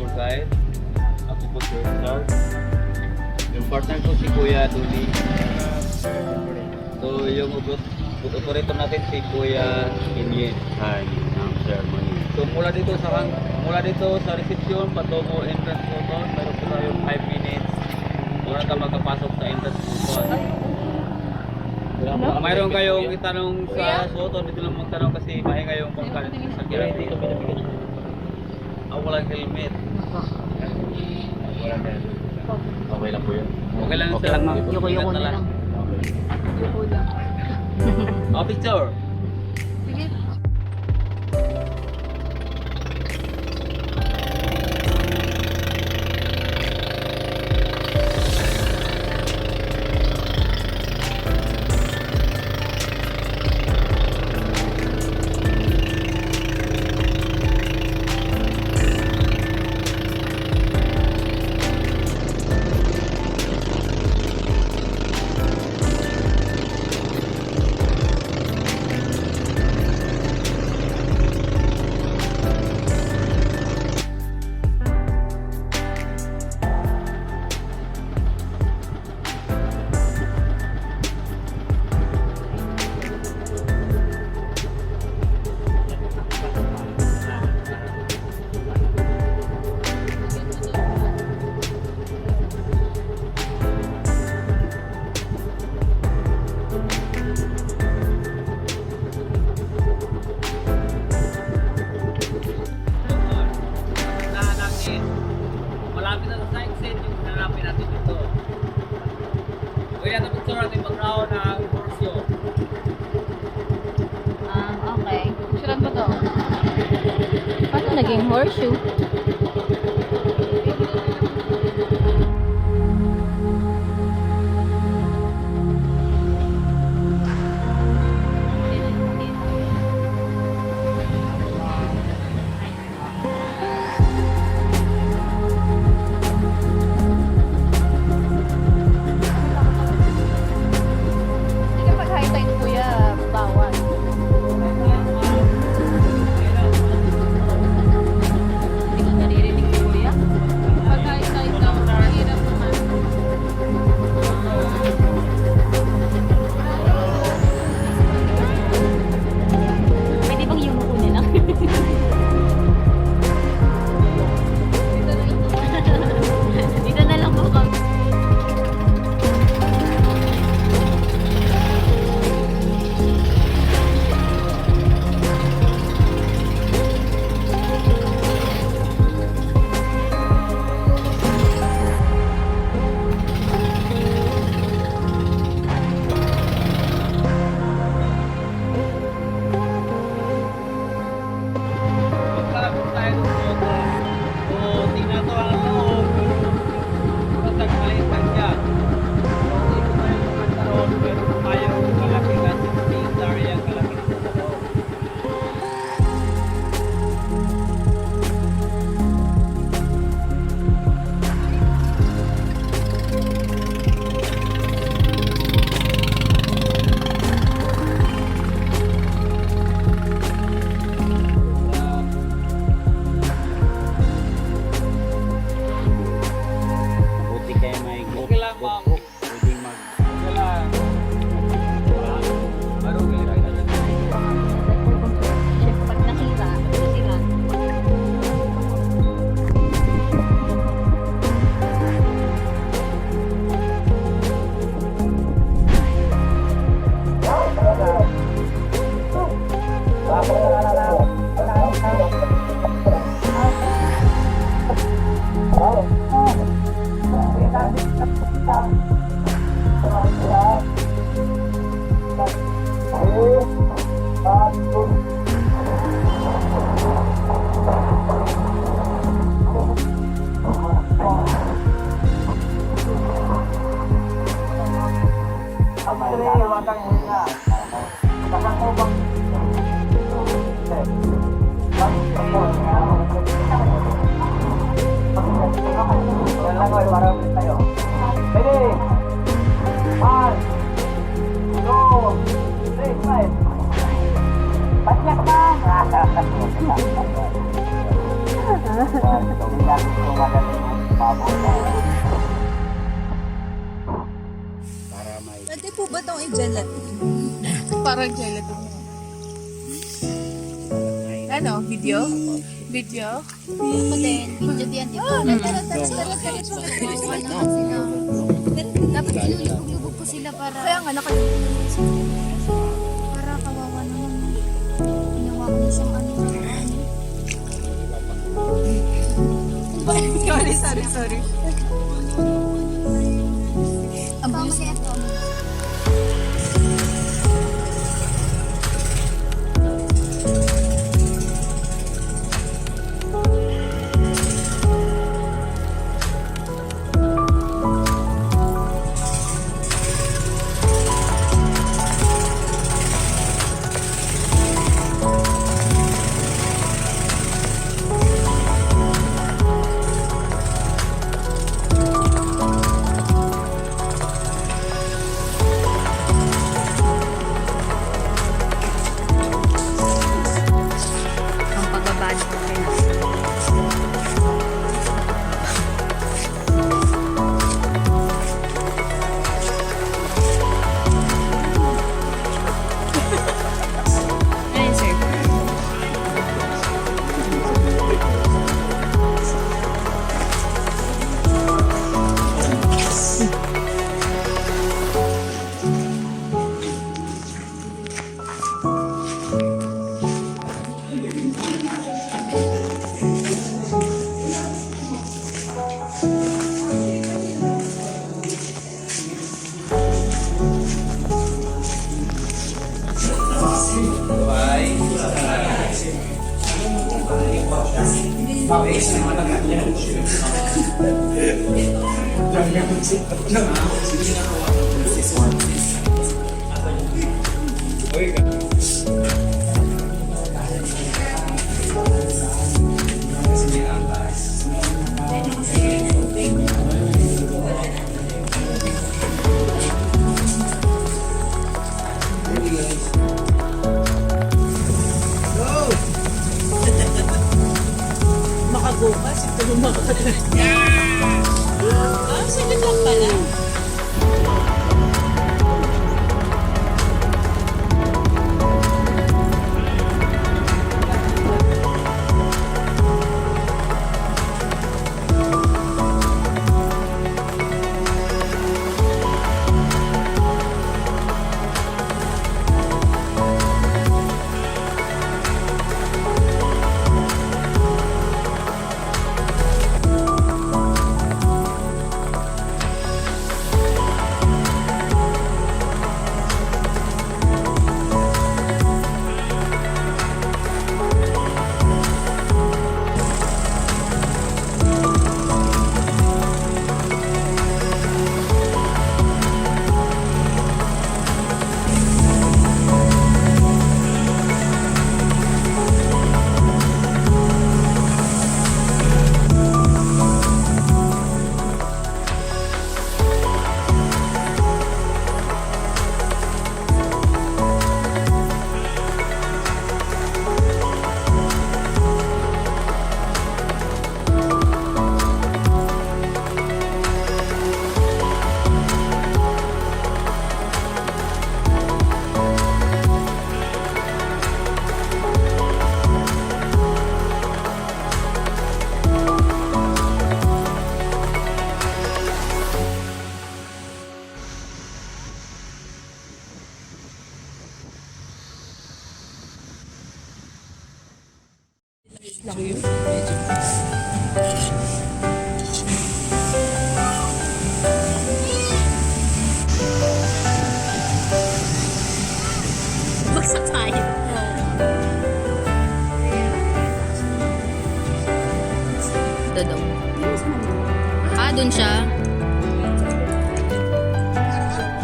tour guide. Ako po Sir Star. Yung partner ko si Kuya Duli. So yung operator natin si Kuya Inye. Hi, ang ceremony. So mula dito sa reception patungo entrance Sohoton, meron po tayong 5 minutes. Muna ka magkapasok sa entrance Sohoton. Kung mayroon kayong itanong sa Sohoton, dito lang magtanong kasi mahinga yung pangkalit sa kira dito. Walang helmet. Okay lang po yun. Okay lang Okay sa lang, lang. Yuko-yuko na lang. Yuko lang. Oh, picture. Sige. Malapit na sa exit yung hanapin natin dito. Pwede natin picture natin pag-round ng Porsche. Okay. Surat mo to. Paano naging horseshoe? Banyak bang. Para may... Pwede po ba itong i-gelatin? Parang gelatin. Ano? Video? Video? Ako din. Video yan, di ba? Tara. Kawawa naman sila. Dapat ilulubog ko sila para... Kaya nga, nakalulubog sila. Para kawawa naman. Ginawa ko na siyang ano. Sorry. Ang bilis na ito. Ang pagbabalik ko kayo. Ayun, sir. Makabukas, ito yung makakabukas. Saglit lang pala. Bagsak tayo. Dodong. Dun siya.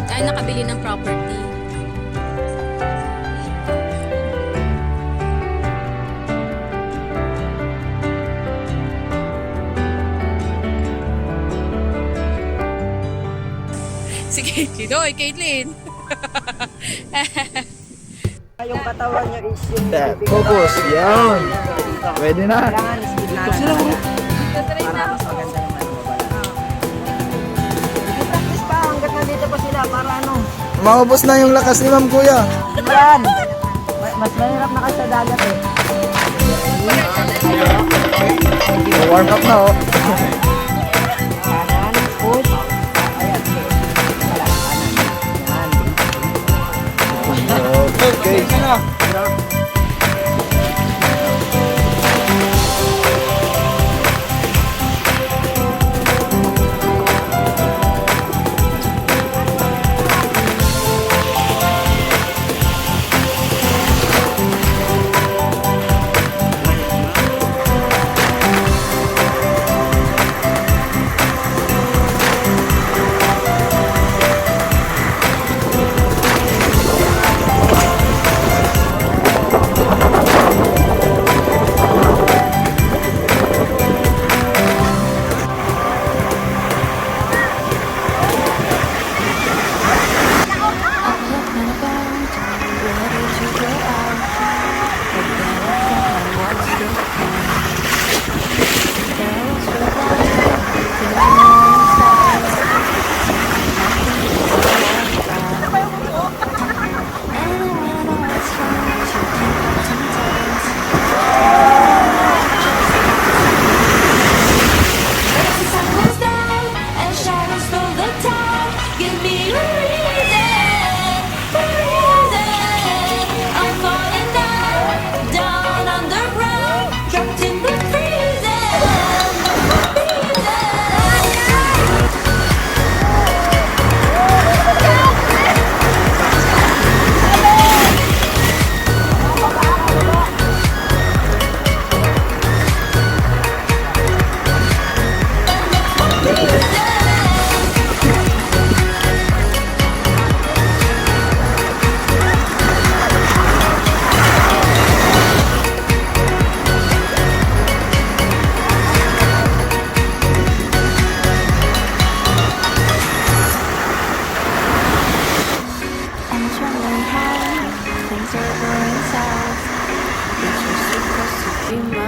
Tayo nakabili ng property. Sige, sino? Caitlyn. Yung katawan niya is yung Focus, yan. Pwede na. kailangan is gitna. Para mas maganda yung ano, mabala. I-practice pa hanggat nandito pa sila para ano. Maubos na yung lakas ni Ma'am Kuya. Yan! Mas mahirap na kasi sa dagat eh. Warm up na oh. Kanan, push. Ayan, okay. Wala, kanan. Yan.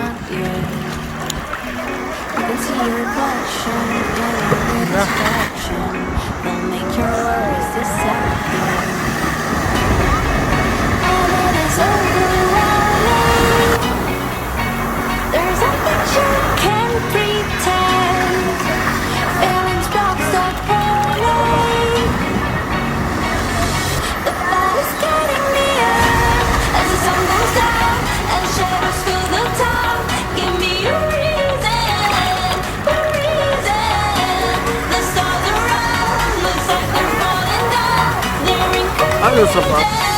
Okay. Ano sa pa?